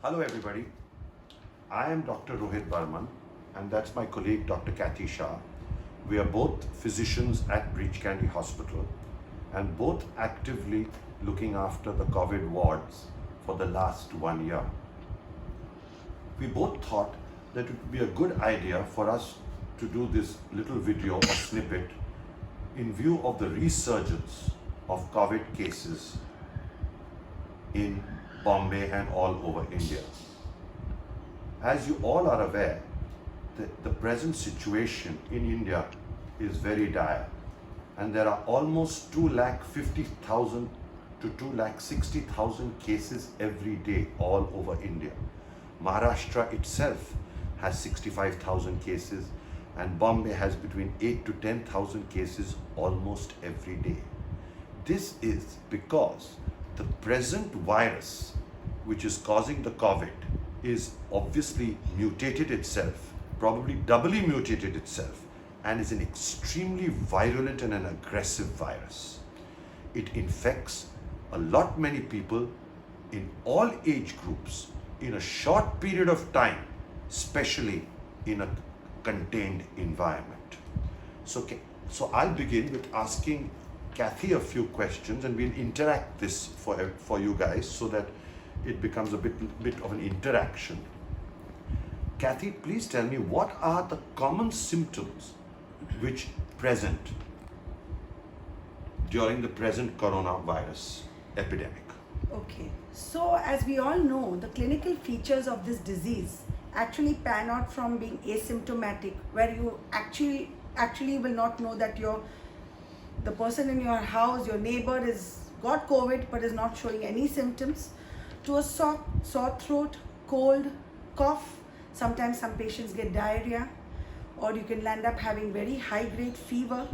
Hello everybody, I am Dr. Rohit Barman and that's my colleague Dr. Kathy Shah. We are both physicians at Breach Candy Hospital and both actively looking after the COVID wards for the last 1 year. We both thought that it would be a good idea for us to do this little video or snippet in view of the resurgence of COVID cases in Bombay and all over India. As you all are aware, the present situation in India is very dire and there are almost 250,000 to 260,000 cases every day all over India. Maharashtra itself has 65,000 cases and Bombay has between 8 to 10,000 cases almost every day. This is because the present virus, which is causing the COVID, is obviously mutated itself, probably doubly mutated itself, and is an extremely virulent and an aggressive virus. It infects a lot many people in all age groups in a short period of time, especially in a contained environment. So I'll begin with asking Kathy a few questions and we'll interact this for you guys so that it becomes a bit of an interaction. Kathy, please tell me, what are the common symptoms which present during the present coronavirus epidemic? Okay, so as we all know, the clinical features of this disease actually pan out from being asymptomatic, where you actually will not know that the person in your house, your neighbor, is got COVID but is not showing any symptoms, to a sore throat, cold, cough. Sometimes some patients get diarrhea, or you can land up having very high grade fever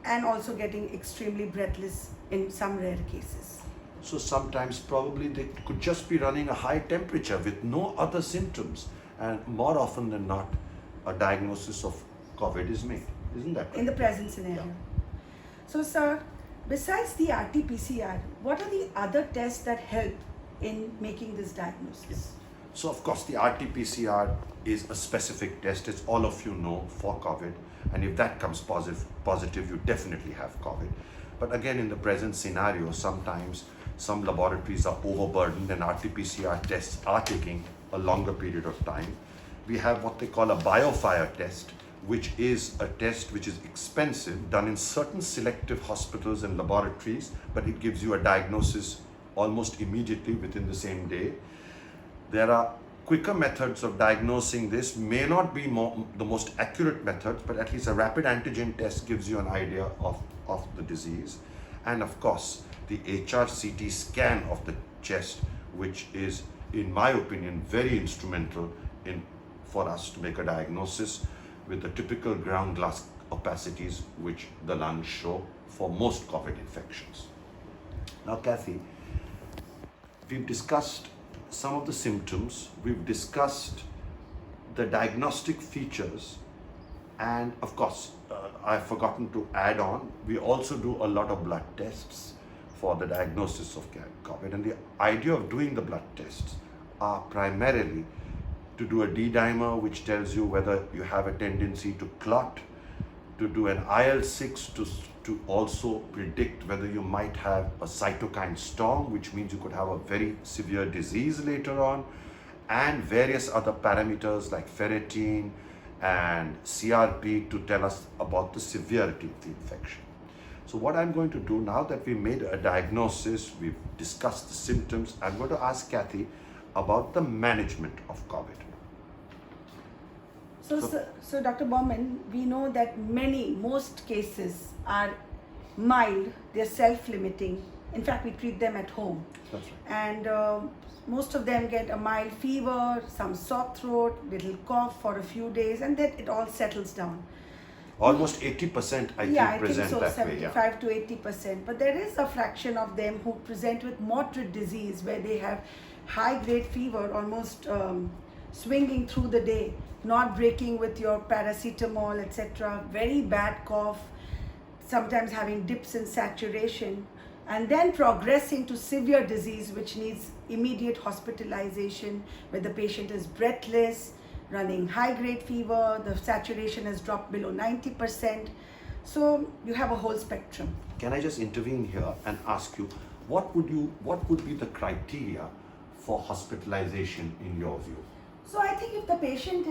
and also getting extremely breathless in some rare cases. So sometimes probably they could just be running a high temperature with no other symptoms, and more often than not, a diagnosis of COVID is made. Isn't that right? In the present scenario. Yeah. So, sir, besides the RT-PCR, what are the other tests that help in making this diagnosis? So of course the RT-PCR is a specific test, as all of you know, for COVID, and if that comes positive, you definitely have COVID. But again, in the present scenario, sometimes some laboratories are overburdened and RT-PCR tests are taking a longer period of time. We have what they call a BioFire test, which is a test which is expensive, done in certain selective hospitals and laboratories, but it gives you a diagnosis almost immediately within the same day. There are quicker methods of diagnosing this, may not be the most accurate methods, but at least a rapid antigen test gives you an idea of the disease. And of course, the HRCT scan of the chest, which is, in my opinion, very instrumental for us to make a diagnosis with the typical ground glass opacities which the lungs show for most COVID infections. Now, Kathy, we've discussed some of the symptoms, we've discussed the diagnostic features, and of course, I've forgotten to add on, we also do a lot of blood tests for the diagnosis of COVID. And the idea of doing the blood tests are primarily to do a D-dimer, which tells you whether you have a tendency to clot, to do an IL-6 to also predict whether you might have a cytokine storm, which means you could have a very severe disease later on, and various other parameters like ferritin and CRP to tell us about the severity of the infection. So what I'm going to do now that we made a diagnosis, we've discussed the symptoms, I'm going to ask Kathy about the management of COVID. So Dr. Bowman, we know that most cases are mild, they're self-limiting. In fact, we treat them at home. That's right. And most of them get a mild fever, some sore throat, little cough for a few days, and then it all settles down. Almost 80% I think present so, that way. 75 to 80%. But there is a fraction of them who present with moderate disease, where they have high-grade fever, almost swinging through the day, not breaking with your paracetamol, etc. Very bad cough, sometimes having dips in saturation. and then progressing to severe disease which needs immediate hospitalization, where the patient is breathless, running high grade fever, the saturation has dropped below 90%. So you have a whole spectrum. Can I just intervene here and ask you, what would be the criteria for hospitalization in your view? So I think if the patient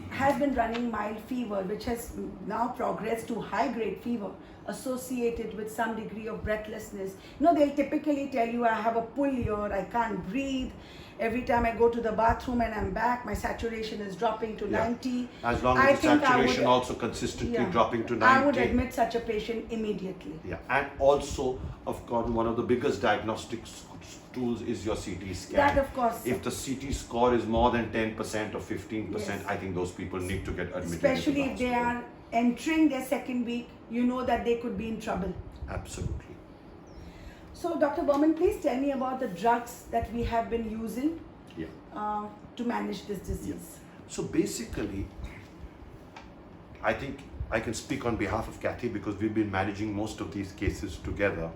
has been running mild fever, which has now progressed to high grade fever associated with some degree of breathlessness, they'll typically tell you, I have a pull here, I can't breathe. Every time I go to the bathroom and I'm back, my saturation is dropping to 90. As long as the saturation also consistently dropping to 90. I would admit such a patient immediately. Yeah, and also, of course, one of the biggest diagnostic tools is your CT scan. That, of course. If the CT score is more than 10% or 15%, Yes. I think those people need to get admitted. Especially into the if they hospital. are entering their second week, you know that they could be in trouble. Absolutely. So, Dr. Berman, please tell me about the drugs that we have been using to manage this disease. So basically, I think I can speak on behalf of Kathy because we've been managing most of these cases together.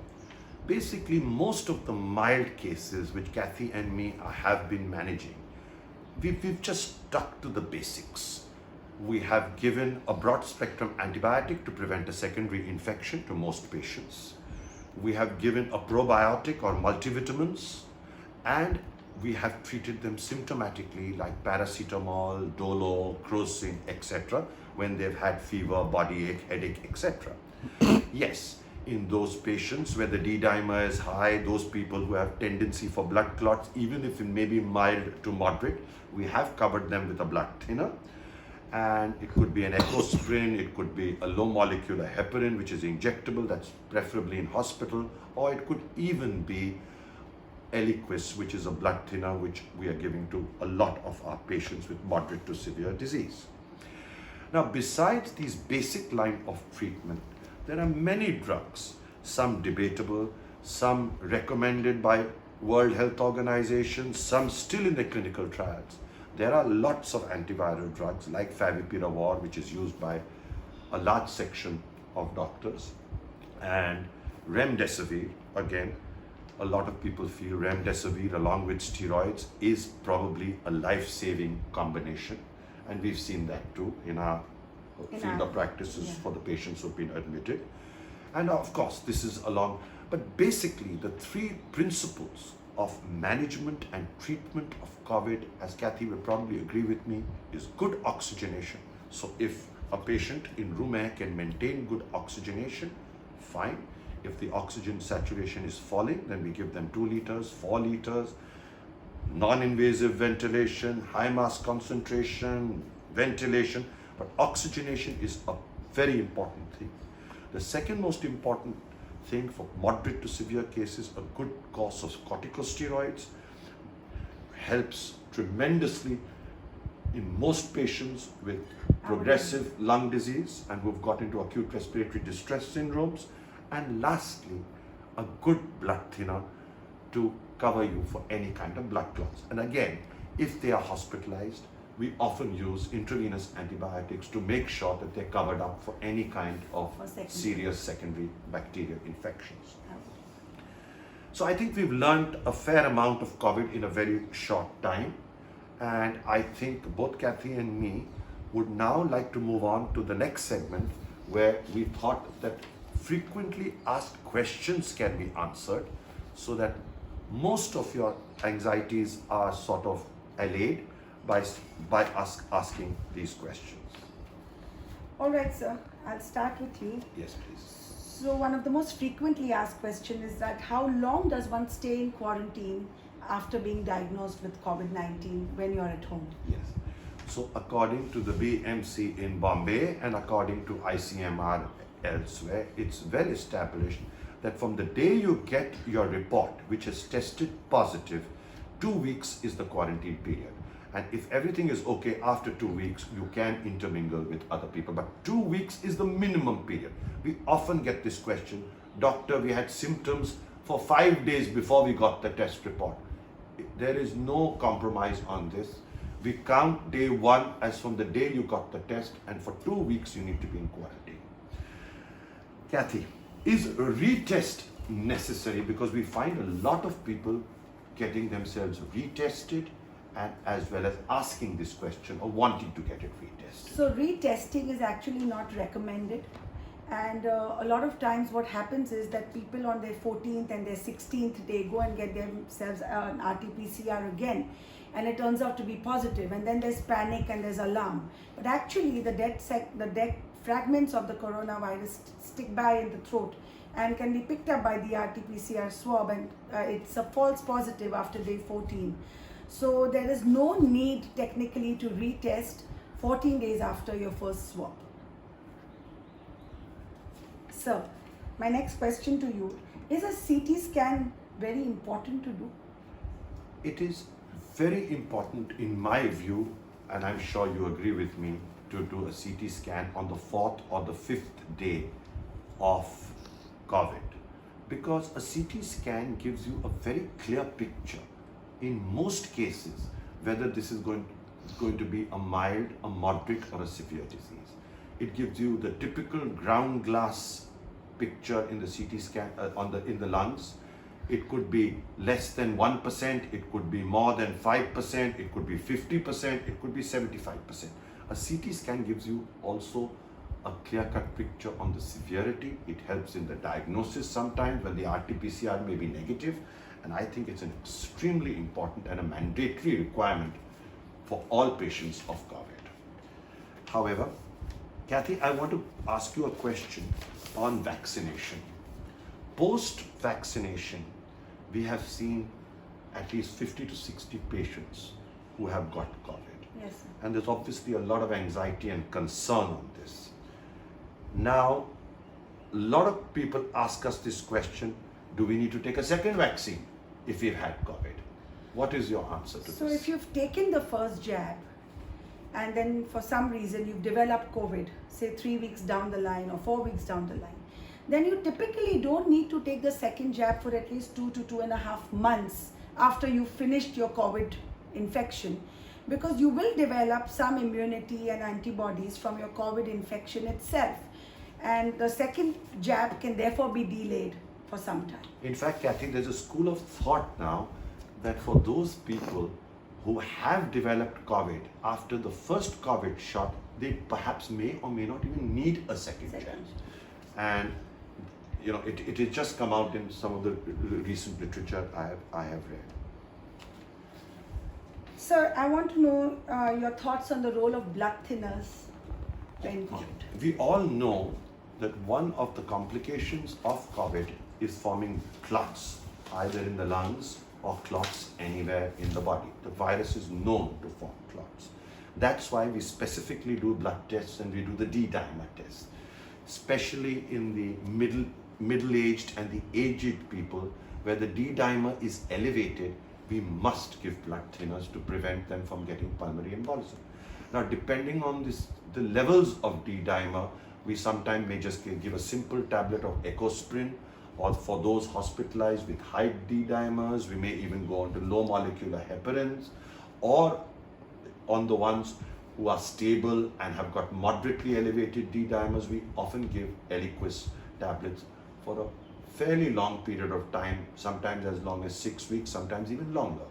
Basically, most of the mild cases which Kathy and me have been managing, we've just stuck to the basics. We have given a broad spectrum antibiotic to prevent a secondary infection to most patients. We have given a probiotic or multivitamins, and we have treated them symptomatically like paracetamol, Dolo, Crocin, etc. when they've had fever, body ache, headache, etc. Yes, in those patients where the D-dimer is high, those people who have tendency for blood clots, even if it may be mild to moderate, we have covered them with a blood thinner. And it could be an ecosprin, it could be a low molecular heparin, which is injectable, that's preferably in hospital, or it could even be Eliquis, which is a blood thinner, which we are giving to a lot of our patients with moderate to severe disease. Now, besides these basic line of treatment, there are many drugs, some debatable, some recommended by World Health Organization, some still in the clinical trials. There are lots of antiviral drugs like favipiravir, which is used by a large section of doctors, and remdesivir. Again, a lot of people feel remdesivir along with steroids is probably a life-saving combination, and we've seen that too in our field of practices for the patients who've been admitted. And of course, this is along, but basically the three principles of management and treatment of COVID, as Kathy will probably agree with me, is good oxygenation. So if a patient in room air can maintain good oxygenation, fine. If the oxygen saturation is falling, then we give them 2 liters, 4 liters, non-invasive ventilation, high mass concentration, ventilation, but oxygenation is a very important thing. The second most important thing for moderate to severe cases, a good course of corticosteroids helps tremendously in most patients with progressive lung disease and who've got into acute respiratory distress syndromes. And lastly, a good blood thinner to cover you for any kind of blood clots. And again, if they are hospitalized, we often use intravenous antibiotics to make sure that they're covered up for any kind of serious secondary bacterial infections. So I think we've learned a fair amount of COVID in a very short time. And I think both Kathy and me would now like to move on to the next segment where we thought that frequently asked questions can be answered so that most of your anxieties are sort of allayed by us asking these questions. All right, sir. I'll start with you. Yes, please. So one of the most frequently asked questions is that how long does one stay in quarantine after being diagnosed with COVID-19 when you're at home? Yes. So according to the BMC in Bombay and according to ICMR elsewhere, it's well established that from the day you get your report, which is tested positive, 2 weeks is the quarantine period. And if everything is okay after 2 weeks, you can intermingle with other people. But 2 weeks is the minimum period. We often get this question, doctor, we had symptoms for 5 days before we got the test report. There is no compromise on this. We count day 1 as from the day you got the test, and for 2 weeks you need to be in quarantine. Kathy, is retest necessary because we find a lot of people getting themselves retested and as well as asking this question or wanting to get it retested. So retesting is actually not recommended, and a lot of times what happens is that people on their 14th and their 16th day go and get themselves an RT-PCR again, and it turns out to be positive, and then there's panic and there's alarm. But actually the dead fragments of the coronavirus stick by in the throat and can be picked up by the RT-PCR swab, and it's a false positive after day 14. So there is no need technically to retest 14 days after your first swab. So, my next question to you, is a CT scan very important to do? It is very important in my view, and I'm sure you agree with me, to do a CT scan on the 4th or the 5th day of COVID, because a CT scan gives you a very clear picture in most cases whether this is going to be a mild, a moderate or a severe disease. It gives you the typical ground glass picture in the CT scan in the lungs. It could be less than 1%, it could be more than 5%, it could be 50%, it could be 75%. A CT scan gives you also a clear-cut picture on the severity. It helps in the diagnosis sometimes when the RT-PCR may be negative, and I think it's an extremely important and a mandatory requirement for all patients of COVID. However, Kathy, I want to ask you a question on vaccination. Post-vaccination, we have seen at least 50 to 60 patients who have got COVID. Yes, sir. And there's obviously a lot of anxiety and concern on this. Now, a lot of people ask us this question, do we need to take a second vaccine if we've had COVID? What is your answer to So this? if you've taken the first jab and then for some reason you've developed COVID, say 3 weeks down the line or 4 weeks down the line, then you typically don't need to take the second jab for at least 2 to 2.5 months after you've finished your COVID infection, because you will develop some immunity and antibodies from your COVID infection itself. And the second jab can therefore be delayed for some time. In fact, Kathy, there's a school of thought now that for those people who have developed COVID after the first COVID shot, they perhaps may or may not even need a second jab. And you know, it has just come out in some of the recent literature I have read. Sir, I want to know your thoughts on the role of blood thinners in COVID. We all know that one of the complications of COVID is forming clots, either in the lungs or clots anywhere in the body. The virus is known to form clots. That's why we specifically do blood tests and we do the D-dimer test, especially in the middle-aged and the aged people where the D-dimer is elevated. We must give blood thinners to prevent them from getting pulmonary embolism. Now, depending on the levels of D-dimer, we sometimes may just give a simple tablet of Ecosprin, or for those hospitalized with high D-dimers, we may even go on to low molecular heparins, or on the ones who are stable and have got moderately elevated D-dimers, we often give Eliquis tablets for a fairly long period of time, sometimes as long as 6 weeks, sometimes even longer.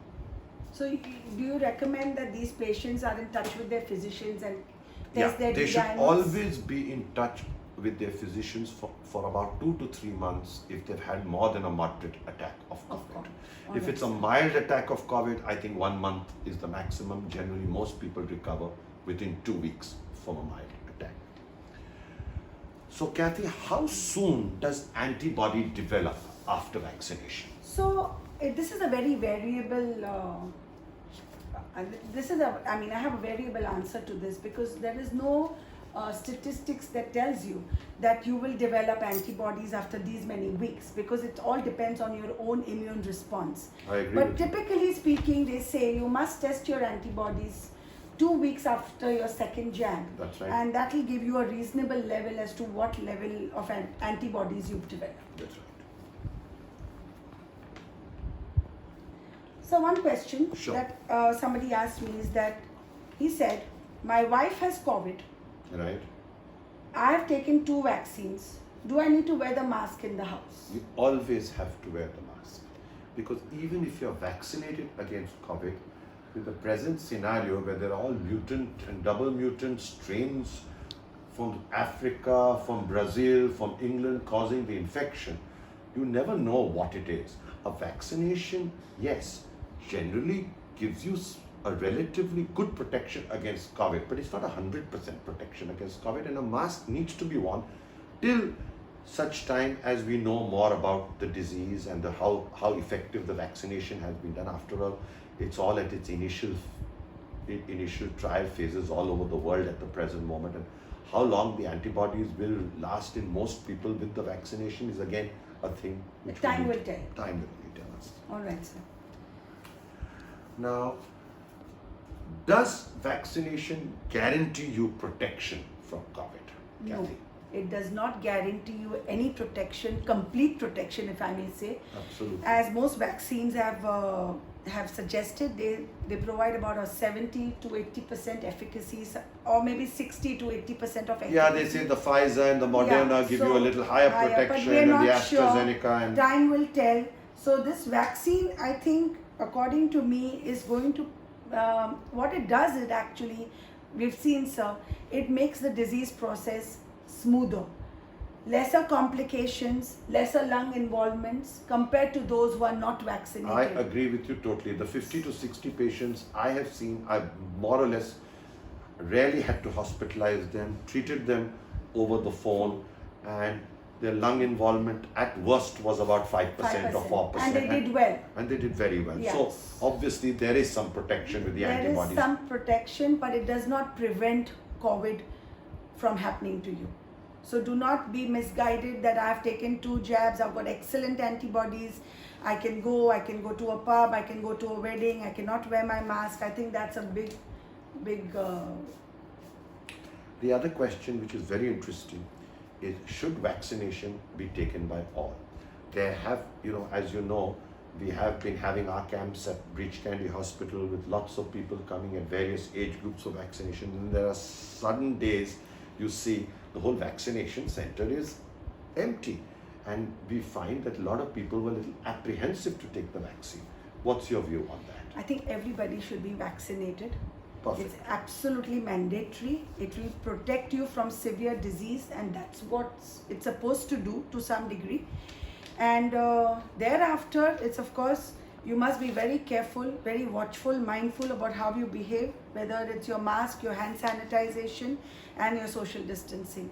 So do you recommend that these patients are in touch with their physicians and test their They should D-dimers? always be in touch with their physicians for about 2 to 3 months if they've had more than a moderate attack of COVID. If it's a mild attack of COVID, I think 1 month is the maximum. Generally, most people recover within 2 weeks from a mild attack. So, Kathy, how soon does antibody develop after vaccination? So this is a very variable. I have a variable answer to this, because there is no statistics that tells you that you will develop antibodies after these many weeks, because it all depends on your own immune response. I agree But with you. typically speaking, they say you must test your antibodies 2 weeks after your second jab. That's right. And that will give you a reasonable level as to what level of antibodies you've developed. That's right. So one question Sure. that somebody asked me is that he said, my wife has COVID. Right? I have taken 2 vaccines. Do I need to wear the mask in the house? You always have to wear the mask, because even if you're vaccinated against COVID, with the present scenario where there are all mutant and double mutant strains from Africa, from Brazil, from England causing the infection, you never know what it is. A vaccination, yes, generally gives you a relatively good protection against COVID, but it's not 100% protection against COVID, and a mask needs to be worn till such time as we know more about the disease and how effective the vaccination has been done. After all, it's all at its initial trial phases all over the world at the present moment, and how long the antibodies will last in most people with the vaccination is again a thing which Time will tell. Time will really tell us. All right, sir. Now, does vaccination guarantee you protection from COVID, No, Kathy? it does not guarantee you any protection, complete protection, if I may say. Absolutely. As most vaccines have suggested, they provide about a 70 to 80% efficacy, or maybe 60 to 80% of efficacy. Yeah, they say the Pfizer and the Moderna give you a little higher but protection, we're and not the AstraZeneca sure. and Time will tell. So this vaccine, I think, according to me, is going to what it does is actually, we've seen, sir, it makes the disease process smoother, lesser complications, lesser lung involvements compared to those who are not vaccinated. I agree with you totally. The 50 to 60 patients I have seen, I more or less rarely had to hospitalize them, treated them over the phone, and their lung involvement at worst was about 5% or 4%. And they did well. And they did very well. Yes. So obviously there is some protection with the antibodies. There is some protection, but it does not prevent COVID from happening to you. So do not be misguided that I have taken 2 jabs, I've got excellent antibodies, I can go to a pub, I can go to a wedding, I cannot wear my mask. I think that's a big. The other question, which is very interesting, is should vaccination be taken by all? There have, as you know, we have been having our camps at Breach Candy Hospital with lots of people coming at various age groups for vaccination. And there are sudden days you see the whole vaccination center is empty. And we find that a lot of people were a little apprehensive to take the vaccine. What's your view on that? I think everybody should be vaccinated. Perfect. It's absolutely mandatory. It will protect you from severe disease, and that's what it's supposed to do to some degree. And thereafter, it's of course, you must be very careful, very watchful, mindful about how you behave, whether it's your mask, your hand sanitization, and your social distancing.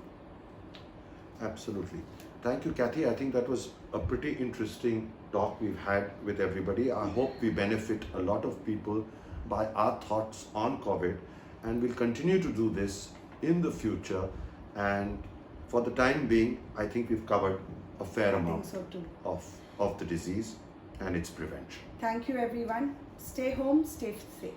Absolutely. Thank you, Kathy. I think that was a pretty interesting talk we've had with everybody. I hope we benefit a lot of people by our thoughts on COVID, and we'll continue to do this in the future. And for the time being, I think we've covered a fair amount I think so too. of the disease and its prevention. Thank you, everyone. Stay home, stay safe.